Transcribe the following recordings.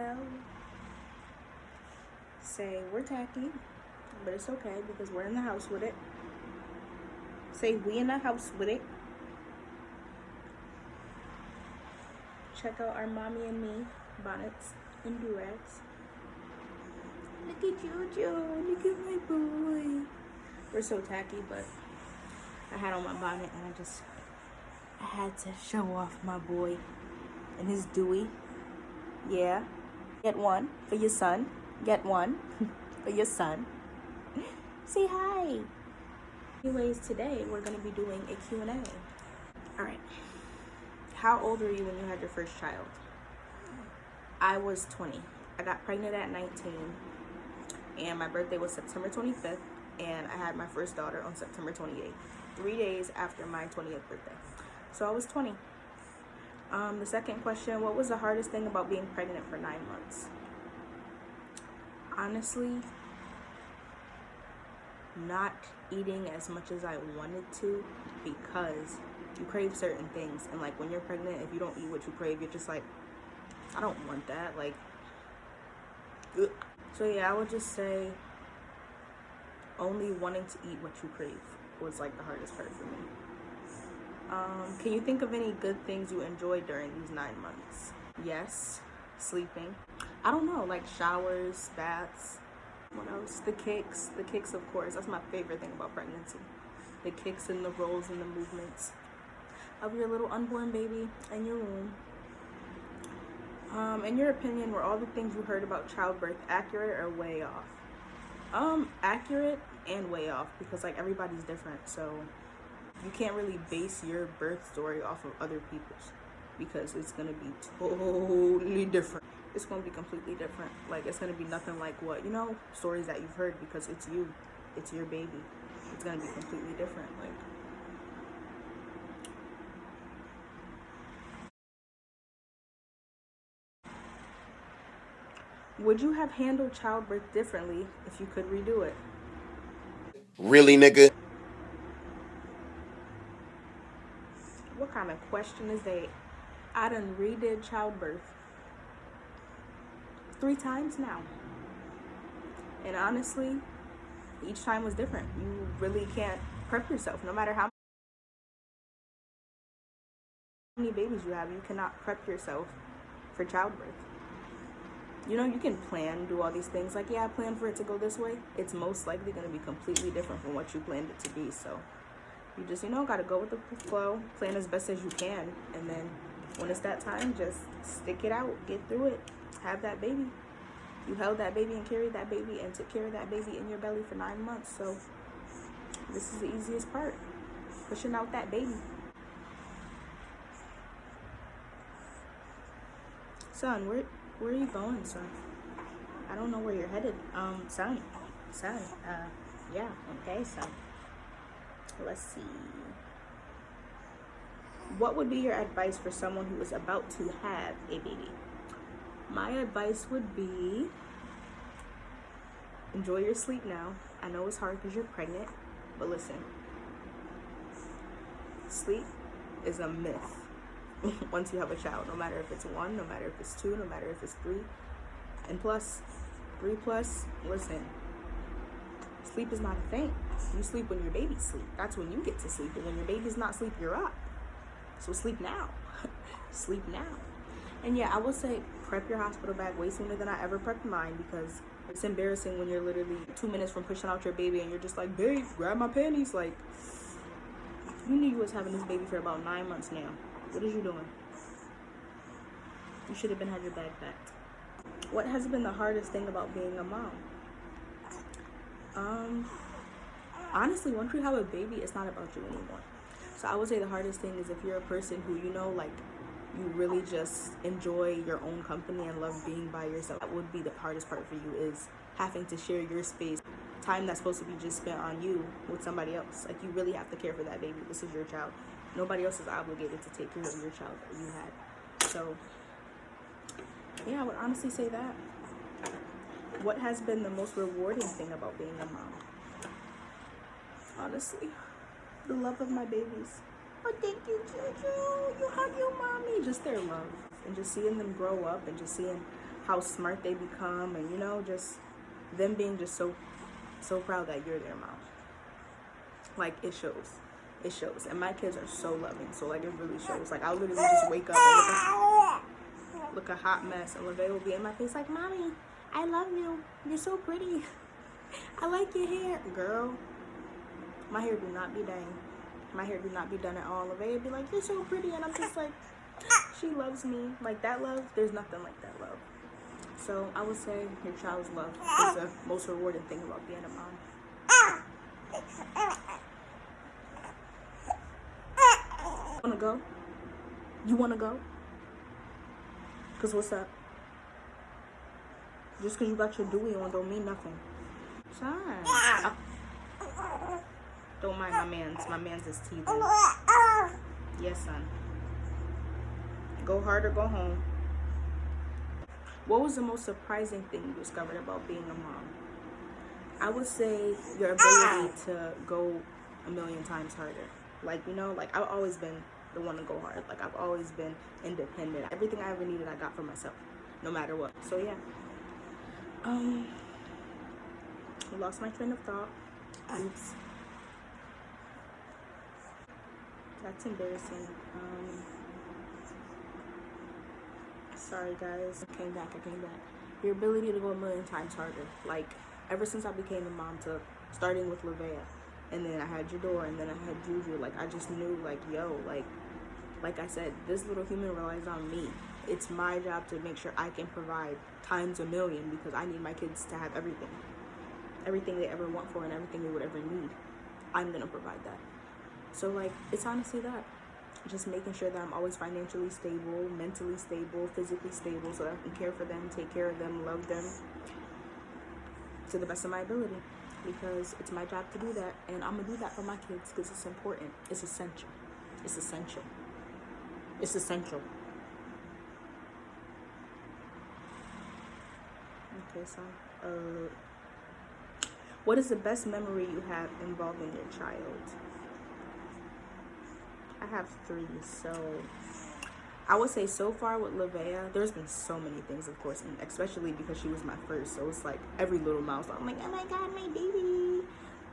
well. Say we're tacky, but it's okay because we're in the house with it. Say we in the house with it. Check out our mommy and me bonnets and durags. Look at Jojo, look at my boy. We're so tacky, but I had on my bonnet and I had to show off my boy and his Dewey. Yeah. Get one for your son. Get one for your son. Say hi. Anyways, today we're going to be doing a Q&A. All right. How old were you when you had your first child? I was 20. I got pregnant at 19 and my birthday was September 25th and I had my first daughter on September 28th, 3 days after my 20th birthday. So I was 20. The second question, what was the hardest thing about being pregnant for 9 months? Honestly, not eating as much as I wanted to because you crave certain things. And like when you're pregnant, if you don't eat what you crave, you're just like, I don't want that. Like, ugh. So yeah, I would just say only wanting to eat what you crave was like the hardest part for me. Can you think of any good things you enjoyed during these 9 months? Yes, sleeping. I don't know, like showers, baths. What else? The kicks of course. That's my favorite thing about pregnancy. The kicks and the rolls and the movements of your little unborn baby in your womb. In your opinion, were all the things you heard about childbirth accurate or way off? Accurate and way off because like everybody's different, so you can't really base your birth story off of other people's because it's gonna be totally different. It's gonna be completely different. Like it's gonna be nothing like what, stories that you've heard because it's you. It's your baby. It's gonna be completely different. Like would you have handled childbirth differently if you could redo it? Really, nigga? What kind of question is that? I done redid childbirth 3 times now. And honestly, each time was different. You really can't prep yourself. No matter how many babies you have, you cannot prep yourself for childbirth. You can plan, do all these things. Like, yeah, I plan for it to go this way. It's most likely going to be completely different from what you planned it to be. So you just, got to go with the flow, plan as best as you can. And then when it's that time, just stick it out, get through it, have that baby. You held that baby and carried that baby and took care of that baby in your belly for 9 months. So this is the easiest part, pushing out that baby. Son, where are you going, son? I don't know where you're headed. Son, yeah, okay, son. Let's see. What would be your advice for someone who is about to have a baby? My advice would be enjoy your sleep now. I know it's hard because you're pregnant, but listen, sleep is a myth once you have a child, no matter if it's 1, no matter if it's 2, no matter if it's 3. And plus, 3 plus, listen, sleep is not a thing. You sleep when your baby's asleep. That's when you get to sleep. And when your baby's not asleep, you're up. So sleep now. Sleep now. And yeah, I will say prep your hospital bag way sooner than I ever prepped mine because it's embarrassing when you're literally 2 minutes from pushing out your baby and you're just like, babe, grab my panties. Like, you knew you was having this baby for about 9 months now. What is you doing? You should have had your bag packed. What has been the hardest thing about being a mom? Honestly, once you have a baby, it's not about you anymore. So I would say the hardest thing is if you're a person who, you really just enjoy your own company and love being by yourself. That would be the hardest part for you, is having to share your space. Time that's supposed to be just spent on you with somebody else. Like, you really have to care for that baby. This is your child. Nobody else is obligated to take care of your child that you had. So, yeah, I would honestly say that. What has been the most rewarding thing about being a mom? Honestly, the love of my babies. Oh, thank you, Juju. You hug your mommy. Just their love. And just seeing them grow up and just seeing how smart they become, and you know, just them being just so proud that you're their mom. Like, it shows. It shows. And my kids are so loving, so like it really shows. Like, I'll literally just wake up and look a hot mess, and LeVay will be in my face like, Mommy, I love you, you're so pretty, I like your hair. Girl, my hair do not be dang. My hair do not be done at all. LeVay would be like, you're so pretty, and I'm just like, she loves me. Like, that love, there's nothing like that love. So I would say your child's love is the most rewarding thing about being a mom. Wanna go? You wanna go? Cause what's up? Just cause you got your Dewey on don't mean nothing. Son. Don't mind my man's. My man's is teething. Yes, son. Go hard or go home. What was the most surprising thing you discovered about being a mom? I would say your ability to go a million times harder. Like, you know, like, I've always been the one to go hard. Like, I've always been independent. Everything I ever needed, I got for myself, no matter what. So, yeah. I lost my train of thought. Oops. That's embarrassing. Sorry, guys. I came back. Your ability to go a million times harder. Like, ever since I became a mom, to starting with LeVay, and then I had Jador, and then I had Juju. Like, I just knew, like, yo, like I said, this little human relies on me. It's my job to make sure I can provide times a million, because I need my kids to have everything they ever want for, and everything they would ever need. I'm gonna provide that. So, like, it's honestly that. Just making sure that I'm always financially stable, mentally stable, physically stable, so that I can care for them, take care of them, love them to the best of my ability, because it's my job to do that, and I'm gonna do that for my kids because it's important. It's essential. It's essential. It's essential. Okay, so what is the best memory you have involving your child? I have 3, so I would say so far with LeVay, there's been so many things, of course, and especially because she was my first, so it's like every little milestone, I'm like, oh my god, my baby.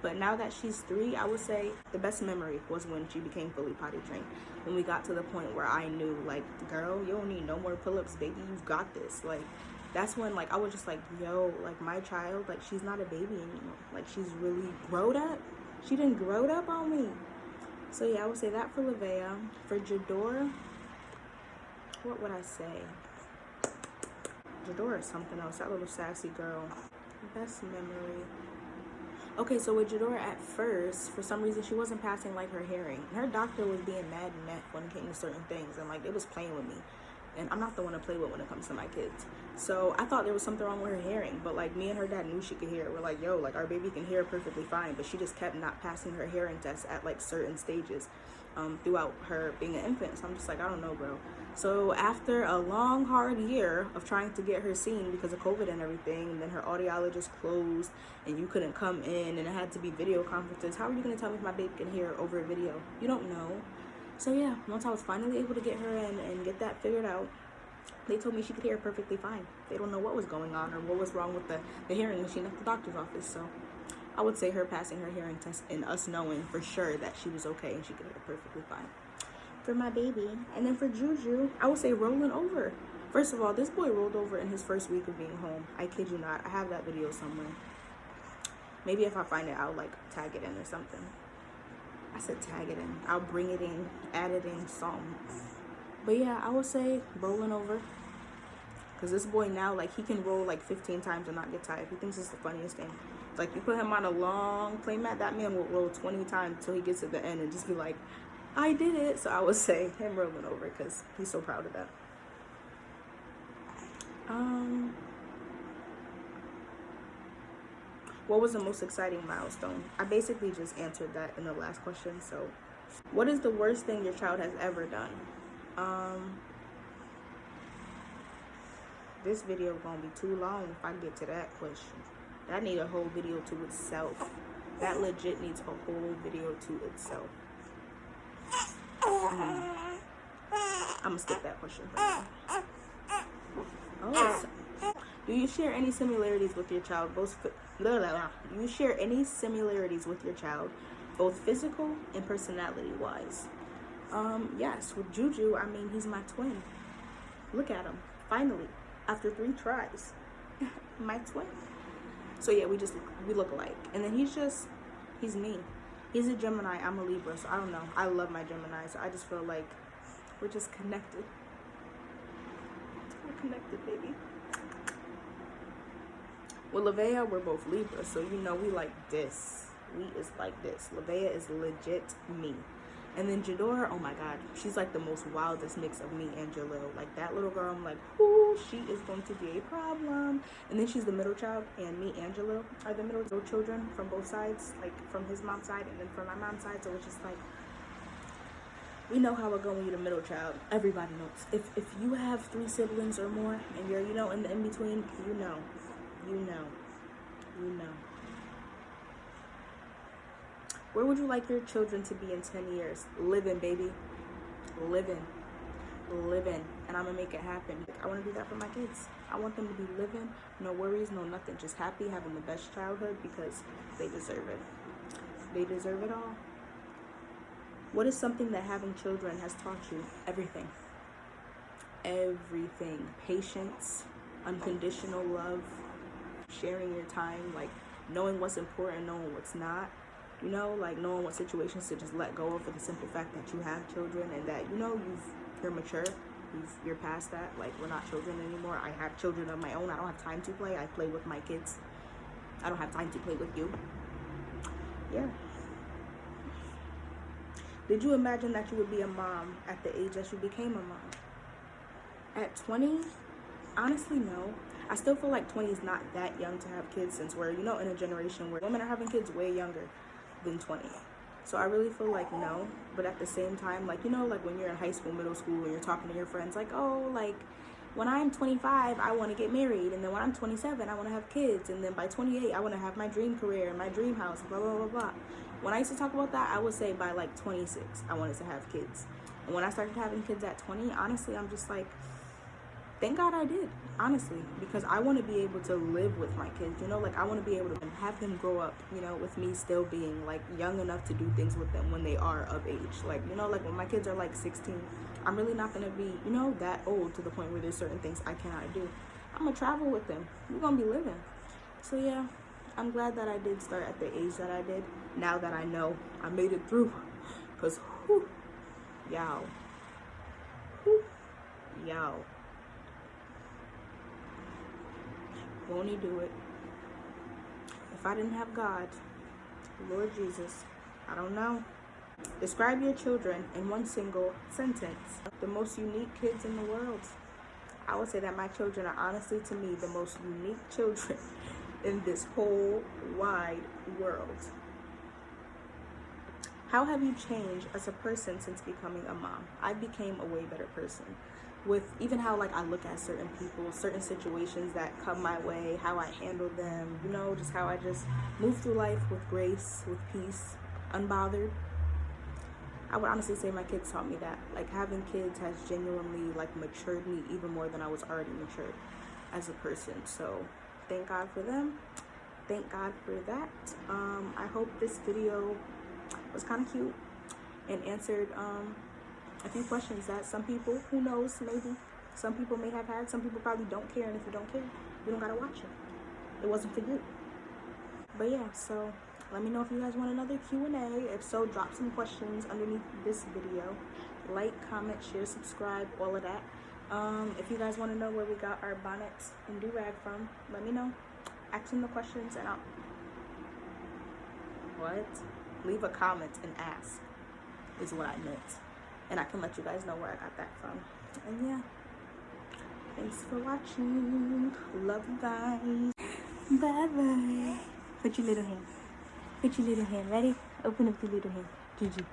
But now that she's 3, I would say the best memory was when she became fully potty trained. When we got to the point where I knew, like, girl, you don't need no more pull-ups, baby, you've got this. Like, that's when, like, I was just like, yo, like, my child, like, she's not a baby anymore. Like, she's really grown up. She done growed up on me. So yeah, I would say that for LeVay. For Jador, what would I say? Jador is something else. That little sassy girl. Best memory. Okay, so with Jador, at first, for some reason, she wasn't passing, like, her hearing. Her doctor was being mad and mad when it came to certain things, and, like, it was playing with me. And I'm not the one to play with when it comes to my kids. So I thought there was something wrong with her hearing, but, like, me and her dad knew she could hear. We're like, yo, like, our baby can hear perfectly fine, but she just kept not passing her hearing test at, like, certain stages throughout her being an infant. So I'm just like, I don't know, bro. So after a long, hard year of trying to get her seen because of COVID and everything, and then her audiologist closed and you couldn't come in and it had to be video conferences, how are you going to tell me if my baby can hear over a video? You don't know. So yeah, once I was finally able to get her in and get that figured out, they told me she could hear perfectly fine. They don't know what was going on or what was wrong with the hearing machine at the doctor's office. So I would say her passing her hearing test and us knowing for sure that she was okay and she could hear perfectly fine. For my baby. And then for Juju, I would say rolling over. First of all, this boy rolled over in his first week of being home. I kid you not. I have that video somewhere. Maybe if I find it, I'll, like, tag it in or something. I said tag it in. I'll bring it in, add it in, song. But yeah, I would say rolling over. Because this boy now, like, he can roll like 15 times and not get tired. He thinks it's the funniest thing. Like, you put him on a long play mat, that man will roll 20 times until he gets to the end and just be like, I did it. So I would say him rolling over because he's so proud of that. What was the most exciting milestone? I basically just answered that in the last question. So what is the worst thing your child has ever done? This video gonna be too long if I get to that question. That need a whole video to itself. That legit needs a whole video to itself. I'm gonna skip that question for now. Oh, Do you share any similarities with your child? Do you share any similarities with your child, both physical and personality wise? Yes, with Juju, I mean, he's my twin. Look at him, finally, after 3 tries. My twin. So yeah, we look alike. And then he's me. He's a Gemini, I'm a Libra, so I don't know. I love my Gemini, so I just feel like we're just connected. We're connected, baby. With Lavea, we're both Libra, so you know we like this. We is like this. Lavea is legit me. And then Jadora, oh my God, she's like the most wildest mix of me and Jalil. Like that little girl, I'm like, whoo, she is going to be a problem. And then she's the middle child, and me and Jalil are the middle children from both sides, like from his mom's side and then from my mom's side. So it's just like, we know how it go when you're the middle child. Everybody knows. If you have 3 siblings or more, and you're, you know, in the in-between, you know. Where would you like your children to be in 10 years? Living, baby. Living. And I'm gonna make it happen. I want to do that for my kids. I want them to be living, no worries, no nothing, just happy, having the best childhood, because they deserve it. They deserve it all. What is something that having children has taught you? Everything. Patience, unconditional love, sharing your time, like knowing what's important, knowing what's not. You know, like knowing what situations to just let go of for the simple fact that you have children, and that, you know, you're mature, you're past that. Like, we're not children anymore. I have children of my own. I don't have time to play. I play with my kids. I don't have time to play with you. Yeah. Did you imagine that you would be a mom at the age that you became a mom? At 20? Honestly, no. I still feel like 20 is not that young to have kids, since we're, you know, in a generation where women are having kids way younger than 20. So I really feel like no. But at the same time, like, you know, like when you're in high school, middle school, and you're talking to your friends, like, oh, like when I'm 25, I want to get married, and then when I'm 27, I want to have kids, and then by 28, I want to have my dream career and my dream house, blah blah blah blah. When I used to talk about that, I would say by like 26, I wanted to have kids. And when I started having kids at 20, honestly, I'm just like, thank God I did, honestly, because I want to be able to live with my kids, you know, like I want to be able to have them grow up, you know, with me still being like young enough to do things with them when they are of age. Like, you know, like when my kids are like 16, I'm really not going to be, you know, that old to the point where there's certain things I cannot do. I'm going to travel with them. We're going to be living. So yeah, I'm glad that I did start at the age that I did, now that I know I made it through, because y'all. Won't he do it? If I didn't have God, Lord Jesus, I don't know. Describe your children in one single sentence. The most unique kids in the world. I would say that my children are honestly, to me, the most unique children in this whole wide world. How have you changed as a person since becoming a mom? I became a way better person. With even how like I look at certain people, certain situations that come my way, how I handle them, you know, just how I just move through life with grace, with peace, unbothered. I would honestly say my kids taught me that. Like, having kids has genuinely like matured me even more than I was already matured as a person. So thank God for them. Thank God for that. I hope this video was kind of cute and answered a few questions that some people, who knows, maybe some people may have had. Some people probably don't care, and if you don't care, you don't gotta watch it. It wasn't for you. But yeah, so let me know if you guys want another Q&A. If so, drop some questions underneath this video. Like, comment, share, subscribe, all of that. If you guys want to know where we got our bonnets and do-rag from, let me know. Ask them the questions and I'll... What? Leave a comment and ask is what I meant. And I can let you guys know where I got that from. And yeah, thanks for watching. Love you guys. Bye-bye. Put your little hand. Put your little hand. Ready? Open up your little hand. Gigi.